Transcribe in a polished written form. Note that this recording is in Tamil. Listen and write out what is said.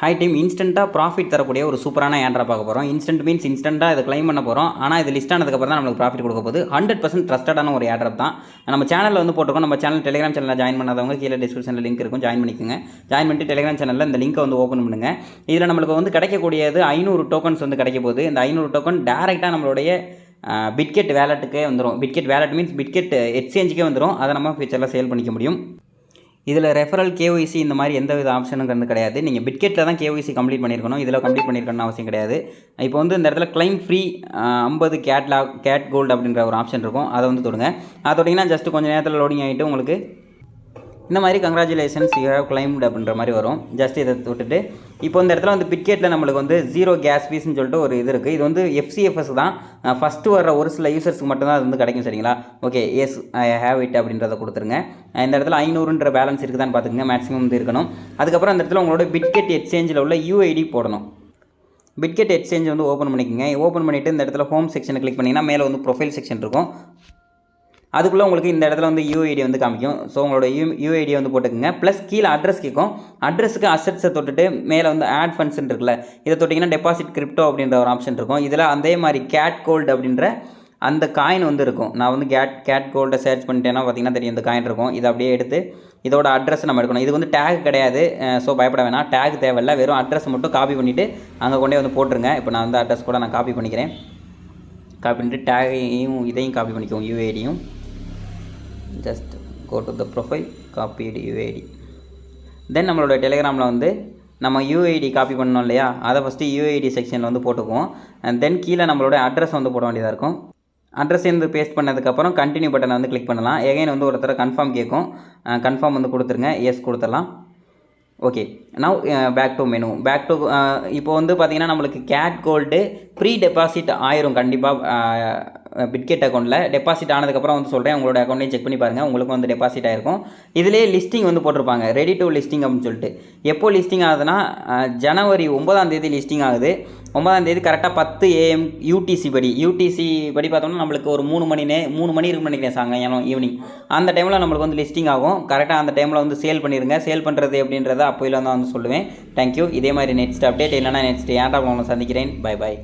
ஹை டீம் இன்ஸ்டண்ட்டாக ப்ராஃபிட் தரக்கூடிய ஒரு சூப்பரான ஏர்ட்ராப் பார்க்க போகிறோம். இன்ஸ்டன்ட் மீன்ஸ் இன்ஸ்டண்ட்டாக இதை கிளைம் பண்ண போகிறோம். ஆனால் இது லிஸ்ட் ஆனதுக்கப்புறம் தான் நம்மளுக்கு ப்ராஃபிட் கொடுக்க போகுது. 100% ட்ரஸ்டடான ஒரு ஏர்ட்ராப் தான். நம்ம சேனலில் வந்து போட்டிருக்கோம். நம்ம சேனல் டெலிகிராம் சேனலில் ஜாயின் பண்ணாதவங்க கீழே டிஸ்கிரிப்ஷனில் லிங்க் இருக்கும், ஜாயின் பண்ணிக்கோங்க. ஜாயின் பண்ணிட்டு டெலிகிராம் சேனலில் இந்த லிங்கை வந்து ஓப்பன் பண்ணுங்கள். இதில் நம்மளுக்கு வந்து கிடைக்கக்கூடியது 500 டோக்கன்ஸ் வந்து கிடைக்க போகுது. இந்த 500 டோக்கன் டேரெக்டாக நம்மளுடைய பிட்கெட் வேலெட்டுக்கே வந்துடும். பிட்கெட் வேலெட் மீன்ஸ் பிட்கெட் எக்ஸ்சேஞ்சுக்கே வந்துடும். அதை நம்ம ஃபியூச்சரில் சேல் பண்ணிக்க முடியும். இதில் ரெஃபரல் கேஒய்சி இந்த மாதிரி எந்த வித ஆப்ஷனுங்கிறது கிடையாது. நீங்கள் பிட்கெட்டில் தான் கேஒய்சி கம்ப்ளீட் பண்ணியிருக்கணும். இதில் கம்ப்ளீட் பண்ணியிருக்கணும்னு அவசியம் கிடையாது. இப்போ வந்து இந்த இடத்துல கிளைம் ஃப்ரீ 50 கேட் கோல்டு அப்படின்ற ஒரு ஆப்ஷன் இருக்கும். அதை வந்து தொடுங்க. அதை தொட்டிங்கன்னா ஜஸ்ட் கொஞ்சம் நேரத்தில் லோடிங் ஆகிட்டு உங்களுக்கு இந்த மாதிரி கங்க்ராச்சுலேஷன்ஸ் யூ ஹேவ் கிளைம்டு அப்படின்ற மாதிரி வரும். ஜஸ்ட் இதை விட்டுட்டு இப்போ இந்த இடத்துல வந்து பிட்கெட்டில் நம்மளுக்கு வந்து 0 கேஸ் ஃபீஸ்ன்னு சொல்லிட்டு ஒரு இது இருக்குது. இது வந்து FCFS தான். ஃபஸ்ட்டு வர ஒரு சில யூசர்ஸ்க்கு மட்டும்தான் அது வந்து கிடைக்கும். சரிங்களா? Okay, yes I have it அப்படின்றத கொடுத்துருங்க. இந்த இடத்துல 500ன்ற பேலன்ஸ் இருக்குதான்னு பார்த்துக்குங்க. மேக்ஸிமம் வந்து இருக்கணும். அதுக்கப்புறம் அந்த இடத்துல உங்களோட பிட்கெட் எக்ஸ்சேஞ்சில் உள்ள UID போடணும். பிட்கெட் எக்ஸ்சேஞ்ச் வந்து ஓப்பன் பண்ணிக்கோங்க. ஓப்பன் பண்ணிவிட்டு இந்த இடத்துல ஹோம் செக்ஷனை கிளிக் பண்ணிங்கன்னா மேலே வந்து ப்ரொஃபைல் செக்ஷன் இருக்கும். அதுக்குள்ளே உங்களுக்கு இந்த இடத்துல வந்து UID வந்து காமிக்கும். ஸோ உங்களோட UID வந்து போட்டுக்கோங்க. ப்ளஸ் கீழே அட்ரஸ் கேட்கும். அட்ரஸுக்கு அசெட்ஸை தொட்டுட்டு மேலே வந்து ஆட் ஃபண்ட்ஸ்ன்னு இருக்குல்ல, இதை தொட்டிங்கன்னா டெபாசிட் கிரிப்டோ அப்படின்ற ஒரு ஆப்ஷன் இருக்கும். இதில் அதே மாதிரி கேட் கோல்டு அப்படின்ற அந்த காயின் வந்து இருக்கும். நான் வந்து கேட் கோல்டை சர்ச் பண்ணிட்டேன்னா பார்த்தீங்கன்னா தெரியும், இந்த காயின் இருக்கும். இதை அப்படியே எடுத்து இதோட அட்ரஸ் நம்ம எடுக்கணும். இது வந்து டேக் கிடையாது, ஸோ பயப்பட வேணாம். டேக் தேவையில்லை, வெறும் அட்ரஸ் மட்டும் காப்பி பண்ணிவிட்டு அங்கே கொண்டே வந்து போட்டுருங்க. இப்போ நான் வந்து அட்ரஸ் கூட நான் காப்பி பண்ணிக்கிறேன். காப்பி பண்ணிட்டு டேகையும் இதையும் காப்பி பண்ணிக்குவோம், UIDயும். Just go to the profile, காப்பிடு UID. தென் நம்மளோட டெலிகிராமில் வந்து நம்ம UID காப்பி பண்ணோம் இல்லையா, அதை ஃபஸ்ட்டு UID செக்ஷனில் வந்து போட்டுக்குவோம். அண்ட் தென் கீழே நம்மளோட அட்ரஸ் வந்து போட வேண்டியதாக இருக்கும். அட்ரஸ் வந்து பேஸ்ட் பண்ணதுக்கப்புறம் கண்டினியூ பட்டனை வந்து கிளிக் பண்ணலாம். எகைன் வந்து ஒருத்தர கன்ஃபார்ம் கேட்கும். கன்ஃபார்ம் வந்து கொடுத்துருங்க, எஸ் கொடுத்துடலாம். Okay, now back to menu. இப்போ வந்து பார்த்திங்கன்னா நம்மளுக்கு கேட் கோல்டு ப்ரீ டெபாசிட் ஆயிரும் கண்டிப்பாக பிட்கெட் அக்கௌண்ட்டில். டெபாசிட் ஆனதுக்கப்புறம் வந்து சொல்கிறேன், உங்களோட அக்கௌண்ட்டையும் செக் பண்ணி பாருங்கள். உங்களுக்கு வந்து டெபாசிட் ஆகிருக்கும். இதிலே லிஸ்டிங் வந்து போட்டிருப்பாங்க, ரெடி டு லிஸ்டிங் அப்படின்னு சொல்லிட்டு. எப்போ லிஸ்டிங் ஆகுதுன்னா ஜனவரி 9ஆம் தேதி லிஸ்டிங் ஆகுது. 9ஆம் தேதி கரெக்டாக 10 AM UTC படி பார்த்தோம்னா நம்மளுக்கு ஒரு 3 மணி இருக்குன்னு நினைக்கிறேன், சாயங்காலம் ஈவினிங். அந்த டைமில் நம்மளுக்கு வந்து லிஸ்டிங் ஆகும். கரெக்டாக அந்த டைமில் வந்து சேல் பண்ணிடுங்க. சேல் பண்ணுறது அப்படின்றத அப்போயில தான் வந்து சொல்லுவேன். தேங்க்யூ. இதே மாதிரி நெக்ஸ்ட் அப்டேட் இல்லைனா நெக்ஸ்ட் ஏர்ட்ராப்ல சந்திக்கிறேன். Bye bye.